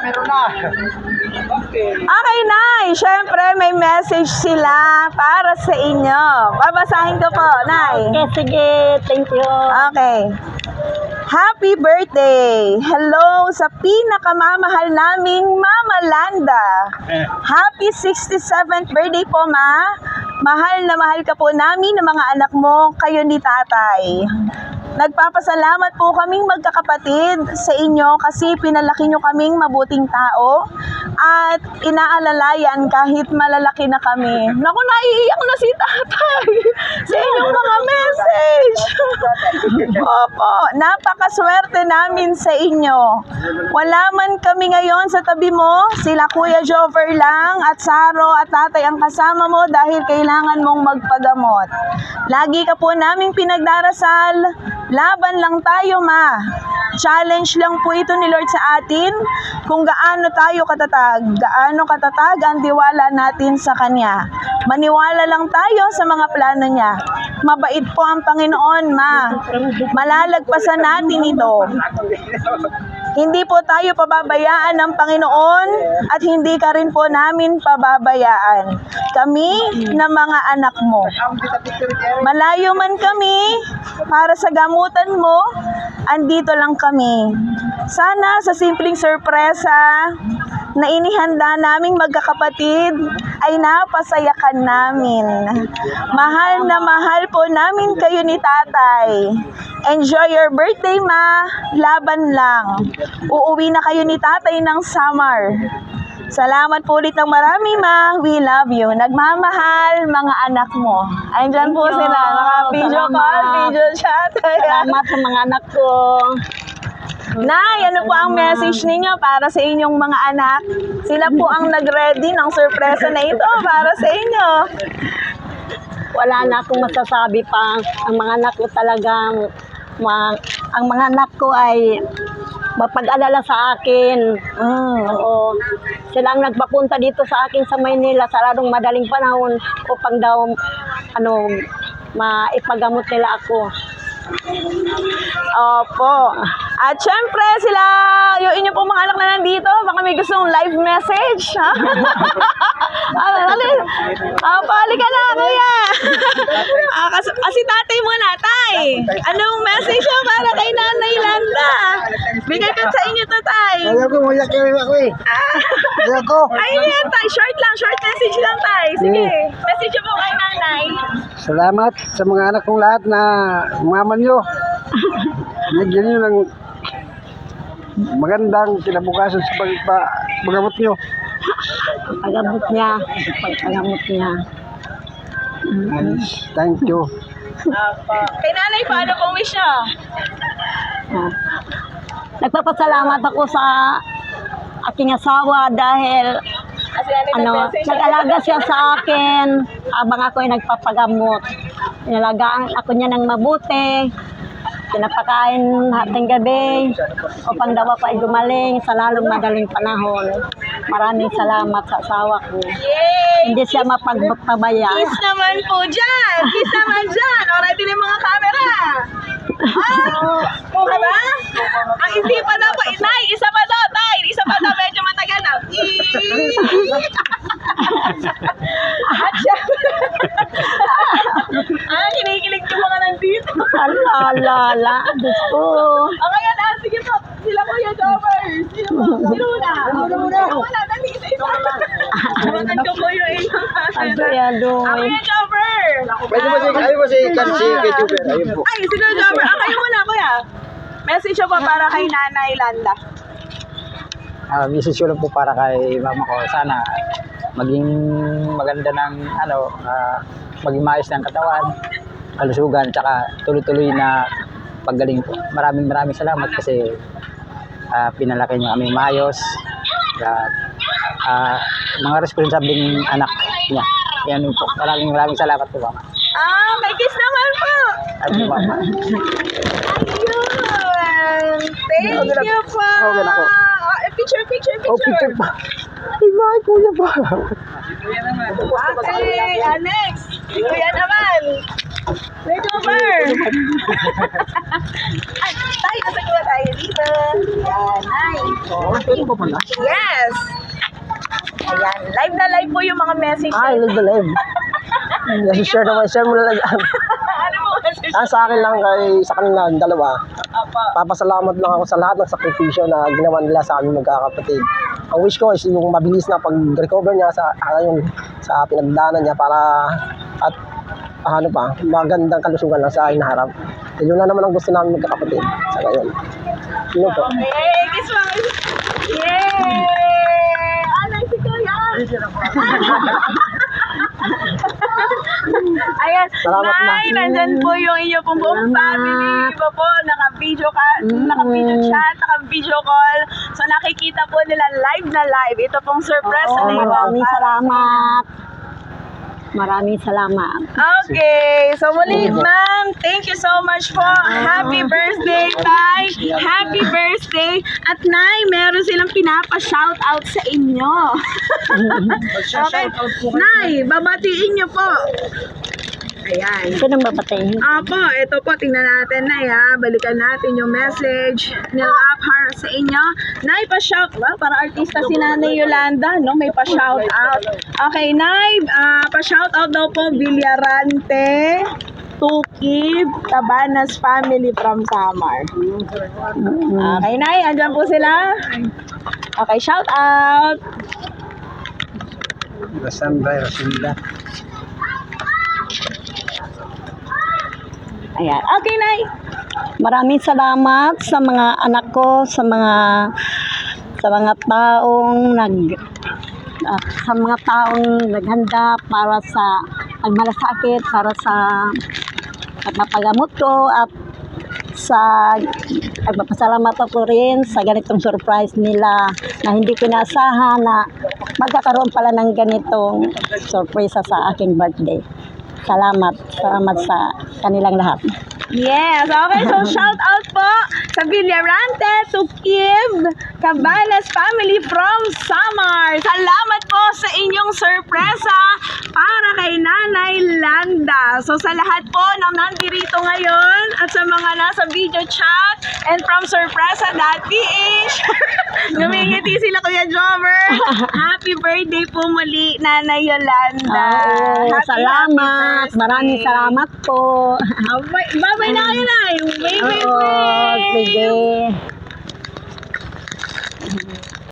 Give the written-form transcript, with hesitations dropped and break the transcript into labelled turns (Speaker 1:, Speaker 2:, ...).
Speaker 1: meron na.
Speaker 2: Okay, Nay. Siyempre, may message sila para sa inyo. Babasahin ko po, Nay.
Speaker 3: Okay, sige. Thank you.
Speaker 2: Okay. Happy birthday! Hello sa pinakamamahal naming Mama Landa. Happy 67th birthday po, Ma. Mahal na mahal ka po namin ng mga anak mo, kayo ni Tatay. Nagpapasalamat po kaming magkakapatid sa inyo kasi pinalaki nyo kaming mabuting tao at inaalalayan kahit malalaki na kami. Naku, naiiyak na si Tatay sa inyong mga message. Opo, napakaswerte namin sa inyo. Wala man kami ngayon sa tabi mo, sila Kuya Jover lang at Saro at Tatay ang kasama mo dahil kailangan mong magpagamot. Lagi ka po naming pinagdarasal. Laban lang tayo, Ma. Challenge lang po ito ni Lord sa atin kung gaano tayo katatag, gaano katatag ang tiwala natin sa Kanya. Maniwala lang tayo sa mga plano niya. Mabait po ang Panginoon, Ma. Malalagpasan natin ito. Hindi po tayo pababayaan ng Panginoon at hindi ka rin po namin pababayaan. Kami na mga anak mo. Malayo man kami, para sa gamutan mo, andito lang kami. Sana sa simpleng sorpresa na inihanda naming magkakapatid ay napasayakan namin. Mahal na mahal po namin kayo ni Tatay. Enjoy your birthday, Ma. Laban lang. Uuwi na kayo ni Tatay ng summer. Salamat po ulit ng marami, Ma. We love you. Nagmamahal, mga anak mo. Andyan po sila. Naka-video call, video chat.
Speaker 3: Salamat sa mga anak ko.
Speaker 2: Nay, ano po ang message ninyo para sa inyong mga anak? Sila po ang nag-ready ng sorpresa na ito para sa inyo.
Speaker 3: Wala na akong masasabi pa. Ang mga anak ko talagang, ang mga anak ko ay mapag-alala sa akin. Oo. Sila ang nagpapunta dito sa akin sa Maynila sa lalong madaling panahon upang daw maipagamot nila ako.
Speaker 2: Opo. At syempre sila, yung inyo pong mga anak na nandito, baka may gustong live message. Ha? Halika na, Kuya. Kasi Tatay muna, Tay. Anong message mo para kay Nanay Landa? Bigay ko sa inyo to, Tay.
Speaker 1: Ayoko, uyak ako eh. Ayoko.
Speaker 2: Ayun, Tay. Short message lang, Tay. Sige. Message mo kay Nanay.
Speaker 1: Salamat sa mga anak kong lahat na mama nyo. Nagyan nyo ng magandang kinabukasan sa pagpagamot nyo.
Speaker 3: Pagpagamot niya.
Speaker 1: Thank you.
Speaker 2: Kay Nanay, paano pong wish nyo?
Speaker 3: Nagpapasalamat ako sa aking asawa dahil nag-alaga siya sa akin habang ako ay nagpapagamot. Inalagaan ako niya ng mabuti. Pinapakain hating gabi upang daw ako ay gumaling sa lalong madaling panahon. Maraming salamat sa asawa ko.
Speaker 2: Yay!
Speaker 3: Hindi siya mapagpabaya.
Speaker 2: Kiss naman po dyan! Kiss naman dyan! Alright, din yung mga camera! Okay ba? Ang isipan na po, Nay, isa pa daw, Tay! Isa pa daw, medyo matagal na. At syempre, kinikilig yung mga nandito.
Speaker 3: Alala, Diyos ko.
Speaker 2: Okay, sige po. Sila po yung Jovers. Sino po? Sino na? Wala, dali, isa-isa. Tawagan ko po yung ilang
Speaker 3: Ano yan,
Speaker 2: Ako
Speaker 3: doy?
Speaker 2: yung Jover.
Speaker 1: Pwede ba si Kansi kay Juber? Ayun po.
Speaker 2: Ay, sino yung Jover? Kayo muna, Kuya. Message ko para kay Nanay Landa.
Speaker 4: Message ko lang po para kay mama ko. Sana maging maganda ng maging maayos ng katawan, kalusugan, tsaka tuloy-tuloy na paggaling po. Maraming salamat kasi pinalaki niyo kami maayos. Mga responsableng anak niya. Yan po. Maraming salamat po, mama.
Speaker 2: May kiss naman po.
Speaker 4: Ay, mama.
Speaker 2: Ayun. Thank you po.
Speaker 1: Okay na po.
Speaker 2: Picture, picture,
Speaker 1: Oh, picture pa. Iba, kuya pa.
Speaker 2: Okay, next. Kuya naman. Take over. Ay, tayo, nasa tayo dito. Yan, nice.
Speaker 1: Pwede pa pala.
Speaker 2: Yes. Ayan, live na live po yung mga message.
Speaker 1: Ay, live na live. Share naman, share mo na lang.
Speaker 2: Ano mo message?
Speaker 1: Sa akin lang sa kanila, dalawa.
Speaker 2: Apa.
Speaker 1: Papasalamat lang ako sa lahat ng sakripisyo na ginawa nila sa aming magkakapatid. Ang wish ko is yung mabilis na pag-recover niya sa pinagdaanan niya para at magandang kalusugan lang sa hinaharap. Yun lang naman ang gusto namin magkakapatid sa ngayon. Yun po.
Speaker 2: Okay, kiss mo. Yay! Nice si Kuya. Ayan,
Speaker 1: Salamat, Ma.
Speaker 2: Nay, nandyan po yung inyo pong buong family. Iba po, naka-video chat, naka-video call. So nakikita po nila live na live. Ito pong surprise
Speaker 3: Oo,
Speaker 2: na
Speaker 3: maraming salamat. Maraming salamat.
Speaker 2: Okay, so muli, ma'am, thank you so much po. Happy birthday, Tay. Happy birthday. At Nay, meron silang pinapa-shoutout sa inyo. Okay, Nay, babatiin niyo po. Ayan.
Speaker 3: Sino babatiin?
Speaker 2: Apo, ito po, tingnan natin, Nay, ha. Balikan natin yung message nila para sa inyo. Nay, pa-shout. Well, para artista si Nanay Yolanda, no? May pa-shout out. Okay, Nay, pa-shout out daw po, Villarante, Tukib, Tabanas family from Samar. Okay, Nay, andyan po sila. Okay, shout out.
Speaker 1: Rasambay, Rasinda.
Speaker 2: Ayan. Okay, Nay.
Speaker 3: Maraming salamat sa mga anak ko, sa mga taong sa mga taong naghanda para sa pagmalasakit, para sa pagpapagamot ko at sa nagpapasalamat ako rin sa ganitong surprise nila na hindi ko inaasahan na magkakaroon pala ng ganitong surprise sa aking birthday. Salamat sa kanilang lahat.
Speaker 2: Yes, okay. So, shout out po sa Villarante, Tukib, Cabanas family from Samar. Salamat po sa inyong sorpresa para kay Nanay Landa. So, sa lahat po ng nandirito ngayon at sa mga nasa video chat and from sorpresa.ph, ngumingiti sila Kuya Jommer. Happy birthday po muli, Nanay Yolanda.
Speaker 3: Oo,
Speaker 2: Happy
Speaker 3: salamat.
Speaker 2: birthday.
Speaker 3: Maraming salamat po.
Speaker 2: Bye-bye na kayo na. Wave, wave,
Speaker 3: Oo,
Speaker 2: wave.
Speaker 3: sige.